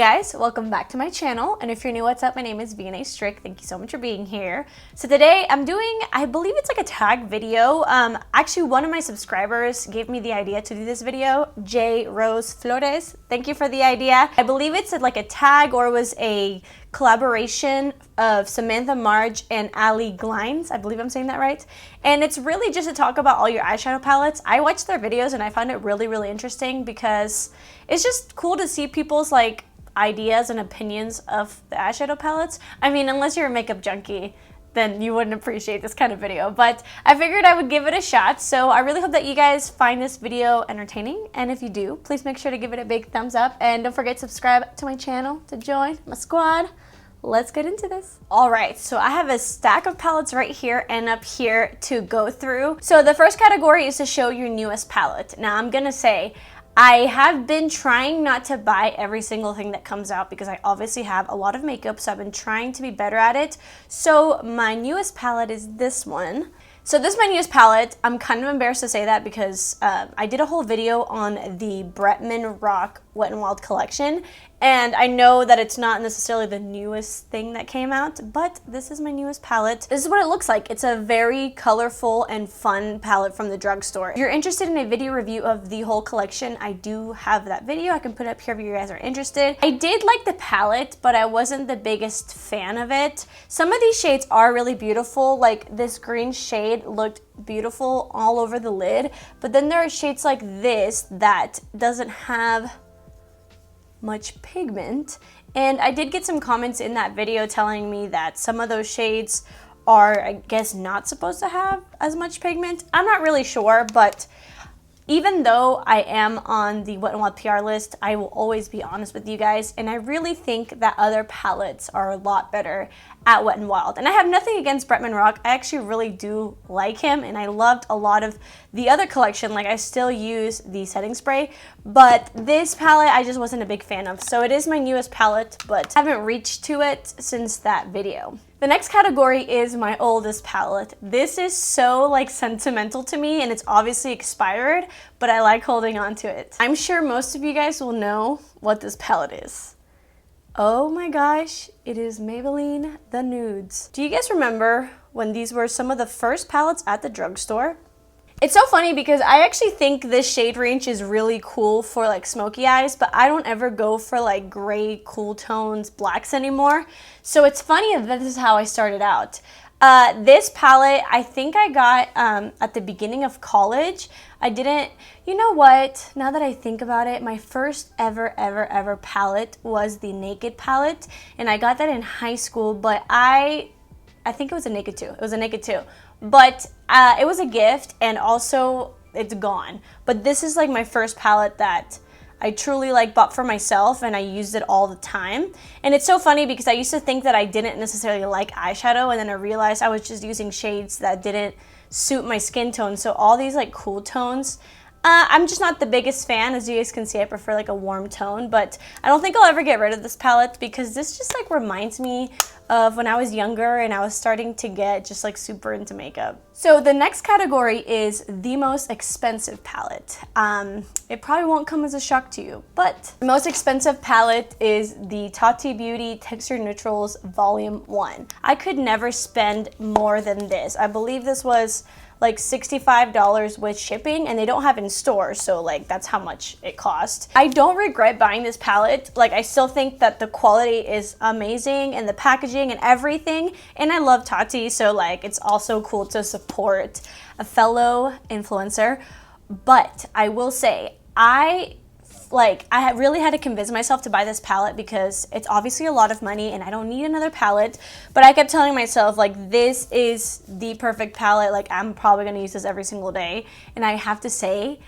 Hey guys, welcome back to my channel, and if you're new, what's up? My name is vianney.strick. Thank you so much for being here. So today I'm doing, I believe it's like a tag video. Actually, one of my subscribers gave me the idea to do this video, J. Rose Flores. Thank you for the idea. I believe it's like a tag, or it was a collaboration of Samantha Marge and Ali Glines. I believe I'm saying that right. And it's really just to talk about all your eyeshadow palettes. I watched their videos and I found it really interesting because it's just cool to see people's like ideas and opinions of the eyeshadow palettes. I mean, unless you're a makeup junkie, then you wouldn't appreciate this kind of video, but I figured I would give it a shot. So I really hope that you guys find this video entertaining, and if you do, please make sure to give it a big thumbs up, and don't forget to subscribe to my channel to join my squad. Let's get into this. All right, so I have a stack of palettes right here and up here to go through. So the first category is to show your newest palette. Now I'm gonna say, I have been trying not to buy every single thing that comes out because I obviously have a lot of makeup, so I've been trying to be better at it. So my newest palette is this one. So this is my newest palette. I'm kind of embarrassed to say that because I did a whole video on the Bretman Rock Wet n Wild collection, and I know that it's not necessarily the newest thing that came out, but this is my newest palette. This is what it looks like. It's a very colorful and fun palette from the drugstore. If you're interested in a video review of the whole collection, I do have that video. I can put it up here if you guys are interested. I did like the palette, but I wasn't the biggest fan of it. Some of these shades are really beautiful. Like this green shade looked beautiful all over the lid, but then there are shades like this that doesn't have much pigment, and I did get some comments in that video telling me that some of those shades are, I guess, not supposed to have as much pigment. I'm not really sure, but even though I am on the Wet n Wild PR list, I will always be honest with you guys, and I really think that other palettes are a lot better at Wet n Wild. And I have nothing against Bretman Rock. I actually really do like him, and I loved a lot of the other collection. Like, I still use the setting spray, but this palette I just wasn't a big fan of. So it is my newest palette, but I haven't reached to it since that video. The next category is my oldest palette. This is so like sentimental to me, and it's obviously expired, but I like holding on to it. I'm sure most of you guys will know what this palette is. Oh my gosh, it is Maybelline The Nudes. Do you guys remember when these were some of the first palettes at the drugstore? It's so funny because I actually think this shade range is really cool for like smoky eyes, but I don't ever go for like gray, cool tones, blacks anymore. So it's funny that this is how I started out. This palette, I think I got at the beginning of college. I didn't, you know what, now that I think about it, my first ever palette was the Naked palette, and I got that in high school, but I think it was a Naked 2. It was a Naked 2. But it was a gift, and also it's gone. But this is like my first palette that I truly like bought for myself, and I used it all the time. And it's so funny because I used to think that I didn't necessarily like eyeshadow, and then I realized I was just using shades that didn't suit my skin tone. So all these like cool tones, I'm just not the biggest fan. As you guys can see, I prefer like a warm tone, but I don't think I'll ever get rid of this palette because this just like reminds me of when I was younger and I was starting to get just like super into makeup. So the next category is the most expensive palette. It probably won't come as a shock to you, but the most expensive palette is the Tati Beauty Texture Neutrals Volume 1. I could never spend more than this. I believe this was like $65 with shipping, and they don't have in stores, so like that's how much it cost. I don't regret buying this palette. Like, I still think that the quality is amazing and the packaging and everything, and I love Tati, so like it's also cool to support a fellow influencer. But I will say, I really had to convince myself to buy this palette because it's obviously a lot of money and I don't need another palette, but I kept telling myself like, this is the perfect palette, like I'm probably gonna use this every single day. And I have to say,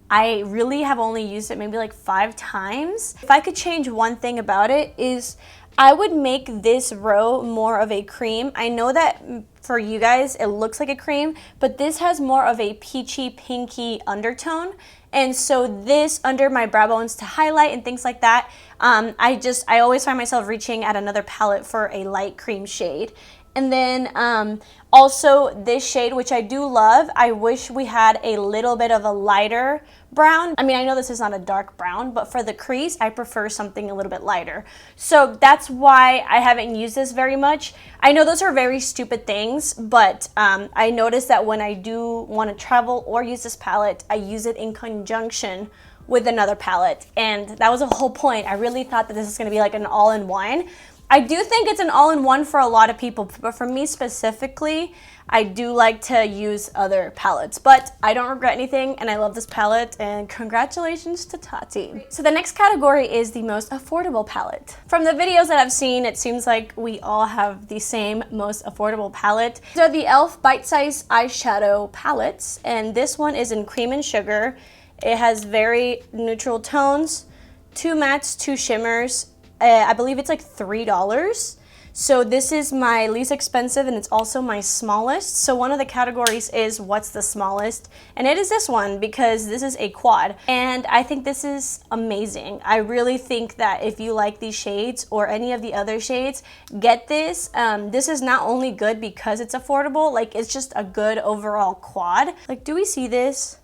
I really have only used it maybe like 5 times. If I could change one thing about it, is I would make this row more of a cream. I know that for you guys it looks like a cream, but this has more of a peachy pinky undertone. And so this under my brow bones to highlight and things like that, I always find myself reaching at another palette for a light cream shade. And then also this shade, which I do love. I wish we had a little bit of a lighter brown. I mean, I know this is not a dark brown, but for the crease, I prefer something a little bit lighter. So that's why I haven't used this very much. I know those are very stupid things, but I noticed that when I do want to travel or use this palette, I use it in conjunction with another palette. And that was the whole point. I really thought that this is going to be like an all-in-one. I do think it's an all-in-one for a lot of people, but for me specifically, I do like to use other palettes, but I don't regret anything, and I love this palette, and congratulations to Tati. So the next category is the most affordable palette. From the videos that I've seen, it seems like we all have the same most affordable palette. These are the e.l.f. Bite-Size Eyeshadow palettes, and this one is in Cream and Sugar. It has very neutral tones, 2 mattes, 2 shimmers. I believe it's like $3. So this is my least expensive, and it's also my smallest. So one of the categories is what's the smallest, and it is this one because this is a quad, and I think this is amazing. I really think that if you like these shades or any of the other shades, get this. This is not only good because it's affordable, like it's just a good overall quad. Like, do we see this?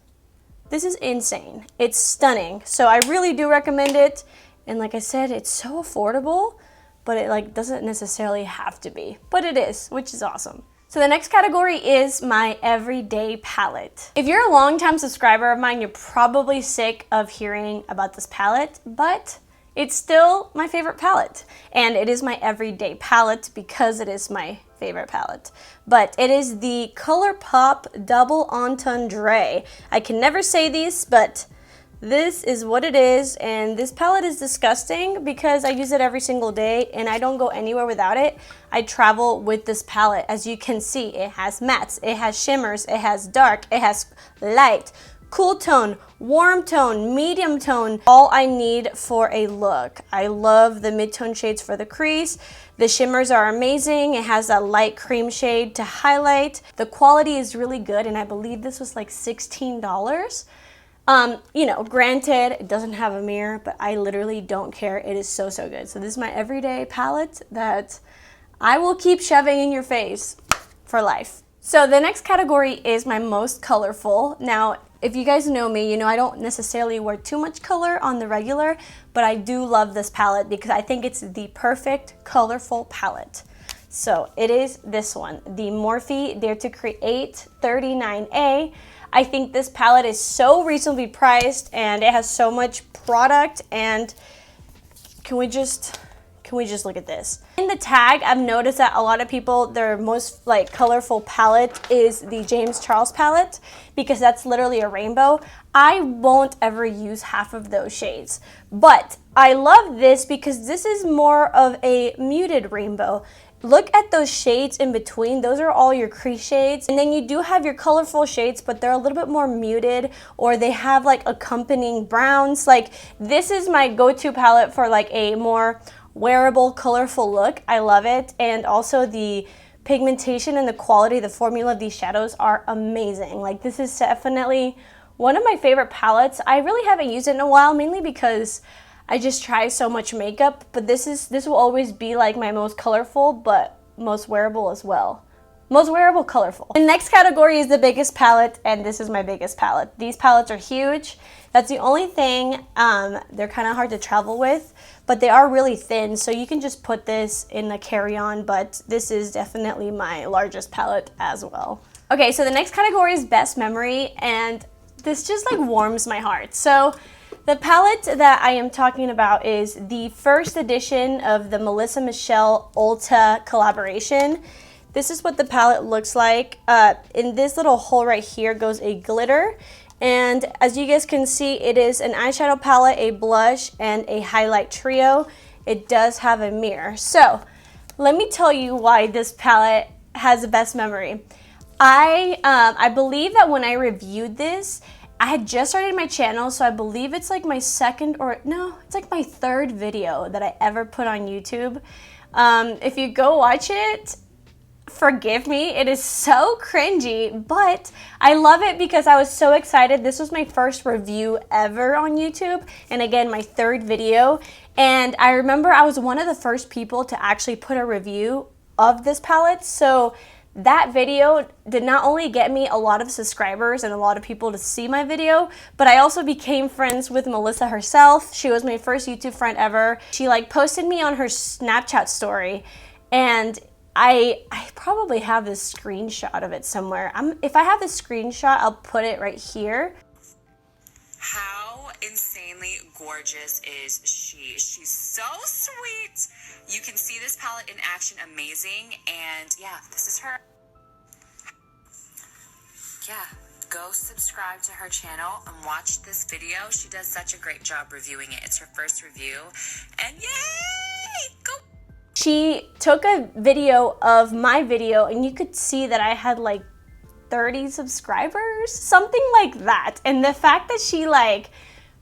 This is insane. It's stunning. So I really do recommend it. And like I said, it's so affordable, but it like doesn't necessarily have to be, but it is, which is awesome. So the next category is my everyday palette. If you're a longtime subscriber of mine, you're probably sick of hearing about this palette, but it's still my favorite palette. And it is my everyday palette because it is my favorite palette. But it is the ColourPop Double Entendre. I can never say these, but this is what it is, and this palette is disgusting because I use it every single day and I don't go anywhere without it. I travel with this palette. As you can see, it has mattes, it has shimmers, it has dark, it has light, cool tone, warm tone, medium tone, all I need for a look. I love the mid-tone shades for the crease. The shimmers are amazing. It has a light cream shade to highlight. The quality is really good, and I believe this was like $16. You know, granted, it doesn't have a mirror, but I literally don't care. It is so, so good. So this is my everyday palette that I will keep shoving in your face for life. So the next category is my most colorful. Now, if you guys know me, you know I don't necessarily wear too much color on the regular, but I do love this palette because I think it's the perfect colorful palette. So it is this one, the Morphe Dare to Create 39A. I think this palette is so reasonably priced and it has so much product, and can we just look at this? In the tag, I've noticed that a lot of people, their most like colorful palette is the James Charles palette because that's literally a rainbow. I won't ever use half of those shades, but I love this because this is more of a muted rainbow. Look at those shades in between. Those are all your crease shades. And then you do have your colorful shades, but they're a little bit more muted, or they have like accompanying browns. Like, this is my go-to palette for like a more wearable, colorful look. I love it. And also the pigmentation and the quality, the formula of these shadows are amazing. Like, this is definitely one of my favorite palettes. I really haven't used it in a while, mainly because I just try so much makeup, but this will always be like my most colorful, but most wearable as well. Most wearable, colorful. The next category is the biggest palette, and this is my biggest palette. These palettes are huge. That's the only thing. They're kind of hard to travel with, but they are really thin, so you can just put this in a carry-on, but this is definitely my largest palette as well. Okay, so the next category is best memory, and this just like warms my heart. So the palette that I am talking about is the first edition of the Melissa Michelle Ulta collaboration. This is what the palette looks like. In this little hole right here goes a glitter. And as you guys can see, it is an eyeshadow palette, a blush, and a highlight trio. It does have a mirror. So let me tell you why this palette has the best memory. I believe that when I reviewed this, I had just started my channel, so I believe it's like my second or no, it's like my third video that I ever put on YouTube. If you go watch it, forgive me, it is so cringy, but I love it because I was so excited. This was my first review ever on YouTube, and again, my third video. And I remember I was one of the first people to actually put a review of this palette. So that video did not only get me a lot of subscribers and a lot of people to see my video, but I also became friends with Melissa herself. She was my first YouTube friend ever. She like posted me on her Snapchat story, and I probably have this screenshot of it somewhere. If I have the screenshot, I'll put it right here. How insanely gorgeous is she? She's so sweet. You can see this palette in action, amazing. And yeah, this is her. Yeah, go subscribe to her channel and watch this video. She does such a great job reviewing it. It's her first review. And yay! Go! She took a video of my video, and you could see that I had like 30 subscribers, something like that. And the fact that she like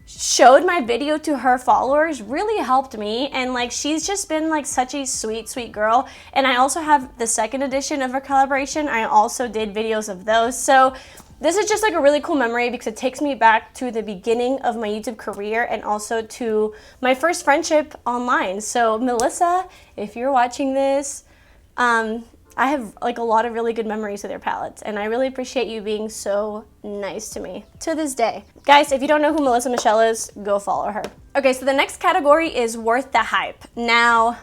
showed my video to her followers really helped me, and like she's just been like such a sweet girl. And I also have the second edition of her collaboration. I also did videos of those, so this is just like a really cool memory because it takes me back to the beginning of my YouTube career and also to my first friendship online. So Melissa, if you're watching this, I have like a lot of really good memories with your palettes, and I really appreciate you being so nice to me to this day. Guys, if you don't know who Melissa Michelle is, go follow her. Okay, so the next category is worth the hype. Now,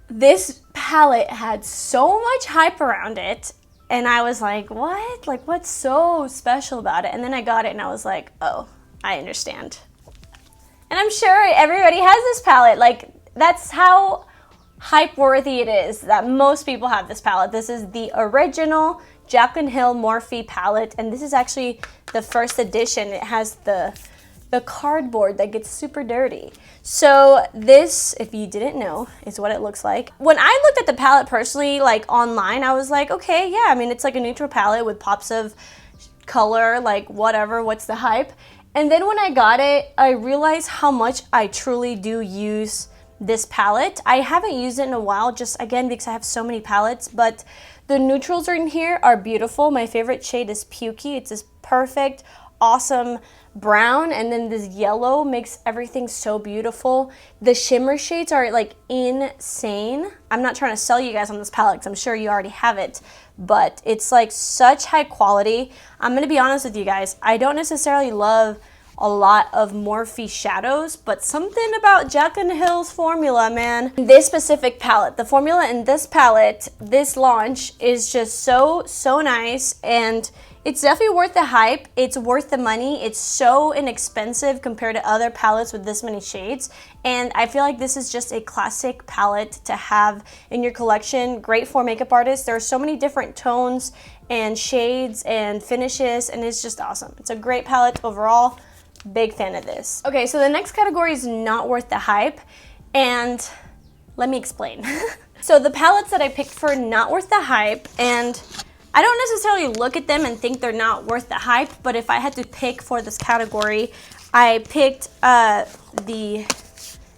this palette had so much hype around it, and I was like, what? Like, what's so special about it? And then I got it, and I was like, oh, I understand. And I'm sure everybody has this palette. Like, that's how hype worthy it is that most people have this palette. This is the original Jaclyn Hill Morphe palette, and this is actually the first edition. It has the cardboard that gets super dirty. So this, if you didn't know, is what it looks like. When I looked at the palette personally, like online, I was like, okay, yeah, I mean, it's like a neutral palette with pops of color, like whatever, what's the hype? And then when I got it, I realized how much I truly do use this palette. I haven't used it in a while, just again because I have so many palettes, but the neutrals in here are beautiful. My favorite shade is Pukey. It's this perfect, awesome brown, and then this yellow makes everything so beautiful. The shimmer shades are like insane. I'm not trying to sell you guys on this palette because I'm sure you already have it, but it's like such high quality. I'm gonna be honest with you guys, I don't necessarily love a lot of Morphe shadows, but something about Jaclyn Hill's formula, man. This specific palette, the formula in this palette, this launch is just so nice, and it's definitely worth the hype. It's worth the money. It's so inexpensive compared to other palettes with this many shades, and I feel like this is just a classic palette to have in your collection. Great for makeup artists. There are so many different tones and shades and finishes, and it's just awesome. It's a great palette overall. Big fan of this. Okay, so the next category is not worth the hype, and let me explain. So the palettes that I picked for not worth the hype, and I don't necessarily look at them and think they're not worth the hype, but if I had to pick for this category, I picked the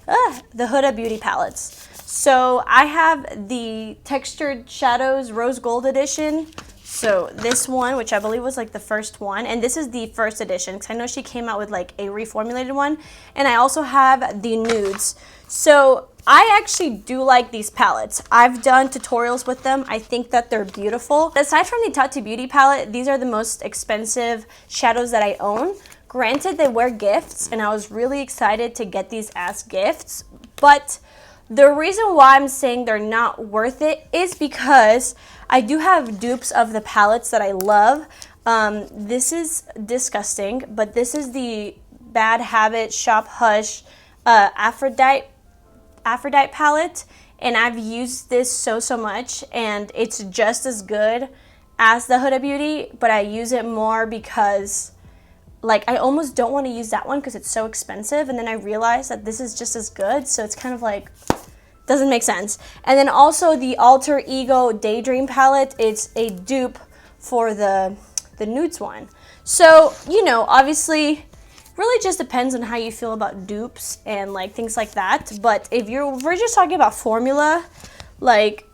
Huda Beauty palettes. So I have the Textured Shadows Rose Gold edition. So this one, which I believe was like the first one, and this is the first edition because I know she came out with like a reformulated one, and I also have the nudes. So I actually do like these palettes. I've done tutorials with them. I think that they're beautiful. Aside from the Tati Beauty palette, these are the most expensive shadows that I own. Granted, they were gifts, and I was really excited to get these as gifts, but the reason why I'm saying they're not worth it is because I do have dupes of the palettes that I love. This is disgusting, but this is the Bad Habit Shop Hush Aphrodite palette, and I've used this so much, and it's just as good as the Huda Beauty, but I use it more because like I almost don't want to use that one because it's so expensive, and then I realize that this is just as good, so it's kind of like doesn't make sense. And then also the Alter Ego Daydream palette, it's a dupe for the nudes one. So, you know, obviously really just depends on how you feel about dupes and like things like that. But if we're just talking about formula, like,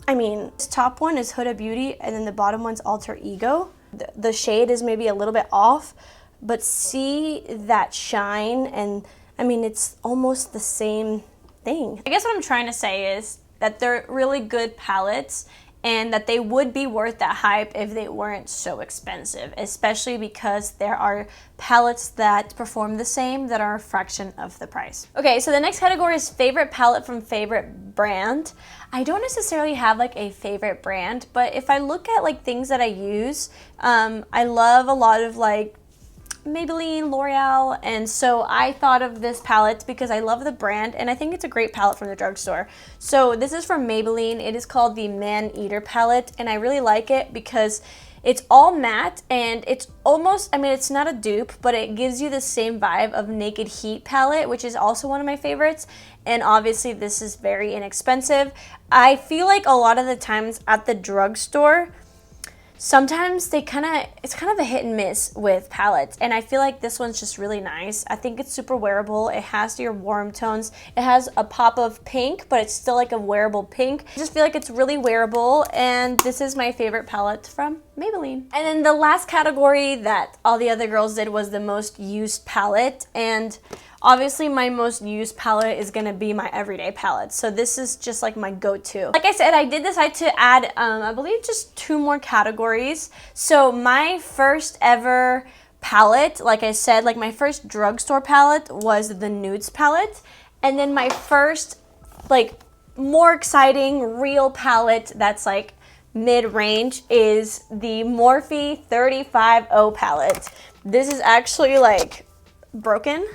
I mean, this top one is Huda Beauty and then the bottom one's Alter Ego. The shade is maybe a little bit off, but see that shine, and I mean, it's almost the same thing. I guess what I'm trying to say is that they're really good palettes and that they would be worth that hype if they weren't so expensive, especially because there are palettes that perform the same that are a fraction of the price. Okay, so the next category is favorite palette from favorite brand. I don't necessarily have like a favorite brand, but if I look at like things that I use, I love a lot of like Maybelline, L'Oreal, and so I thought of this palette because I love the brand and I think it's a great palette from the drugstore. So this is from Maybelline. It is called the Man Eater palette, and I really like it because it's all matte and it's almost, I mean, it's not a dupe, but it gives you the same vibe of Naked Heat palette, which is also one of my favorites. And obviously this is very inexpensive. I feel like a lot of the times at the drugstore, sometimes it's kind of a hit and miss with palettes, and I feel like this one's just really nice. I think it's super wearable. It has your warm tones. It has a pop of pink, but it's still like a wearable pink. I just feel like it's really wearable, and this is my favorite palette from Maybelline. And then the last category that all the other girls did was the most used palette, and obviously my most used palette is gonna be my everyday palette. So this is just like my go-to. Like I said, I did decide to add, I believe just 2 more categories. So my first ever palette, like I said, like my first drugstore palette was the Nudes palette. And then my first like more exciting real palette that's like mid-range is the Morphe 35O palette. This is actually like broken.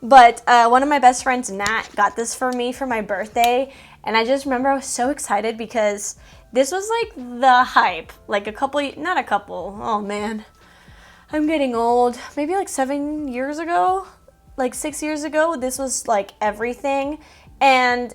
But one of my best friends, Nat, got this for me for my birthday, and I just remember I was so excited because this was like the hype, like oh man, I'm getting old, maybe like 7 years ago, like 6 years ago, this was like everything. And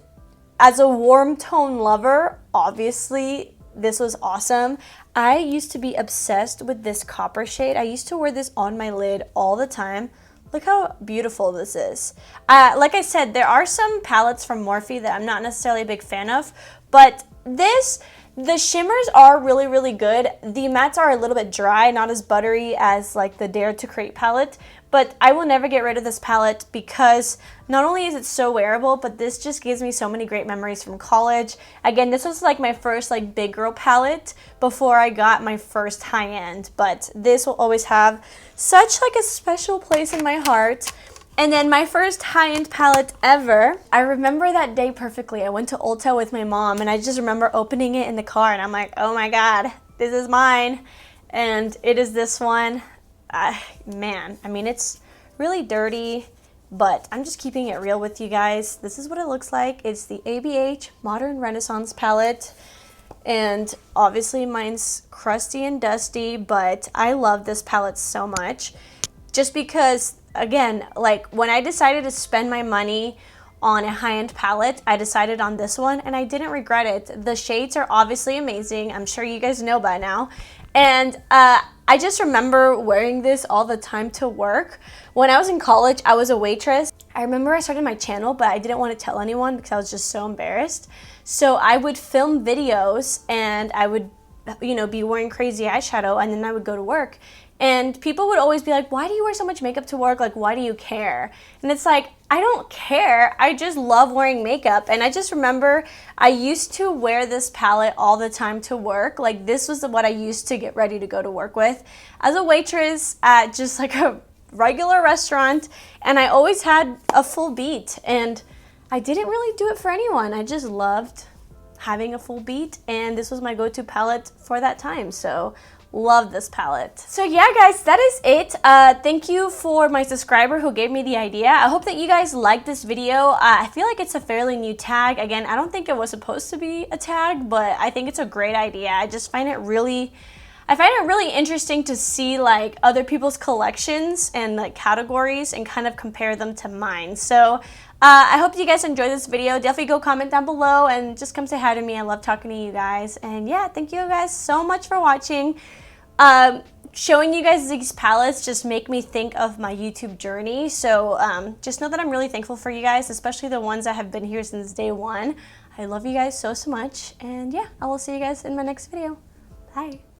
as a warm tone lover, obviously this was awesome. I used to be obsessed with this copper shade. I used to wear this on my lid all the time. Look how beautiful this is. Like I said, there are some palettes from Morphe that I'm not necessarily a big fan of, but the shimmers are really, really good. The mattes are a little bit dry, not as buttery as like the Dare to Create palette, but I will never get rid of this palette because not only is it so wearable, but this just gives me so many great memories from college. Again, this was like my first like big girl palette before I got my first high-end, but this will always have such like a special place in my heart. And then my first high-end palette ever, I remember that day perfectly. I went to Ulta with my mom and I just remember opening it in the car and I'm like, oh my God, this is mine. And it is this one. Man, I mean, it's really dirty, but I'm just keeping it real with you guys. This is what it looks like. It's the ABH Modern Renaissance palette. And obviously mine's crusty and dusty, but I love this palette so much. Just because, again, like when I decided to spend my money on a high-end palette, I decided on this one and I didn't regret it. The shades are obviously amazing. I'm sure you guys know by now. And I just remember wearing this all the time to work. When I was in college, I was a waitress. I remember I started my channel, but I didn't want to tell anyone because I was just so embarrassed. So I would film videos and I would, you know, be wearing crazy eyeshadow, and then I would go to work. And people would always be like, why do you wear so much makeup to work? Like, why do you care? And it's like, I don't care. I just love wearing makeup. And I just remember I used to wear this palette all the time to work. Like, this was what I used to get ready to go to work with as a waitress at just like a regular restaurant. And I always had a full beat. And I didn't really do it for anyone. I just loved having a full beat. And this was my go-to palette for that time. So love this palette. So yeah, guys, that is it. Thank you for my subscriber who gave me the idea. I hope that you guys liked this video. I feel like it's a fairly new tag. Again, I don't think it was supposed to be a tag, but I think it's a great idea. I just find it really interesting to see like other people's collections and like categories and kind of compare them to mine. So I hope you guys enjoyed this video. Definitely go comment down below and just come say hi to me. I love talking to you guys. And yeah, thank you guys so much for watching. Showing you guys these palettes just make me think of my YouTube journey. So just know that I'm really thankful for you guys, especially the ones that have been here since day one. I love you guys so much. And yeah, I will see you guys in my next video. Bye.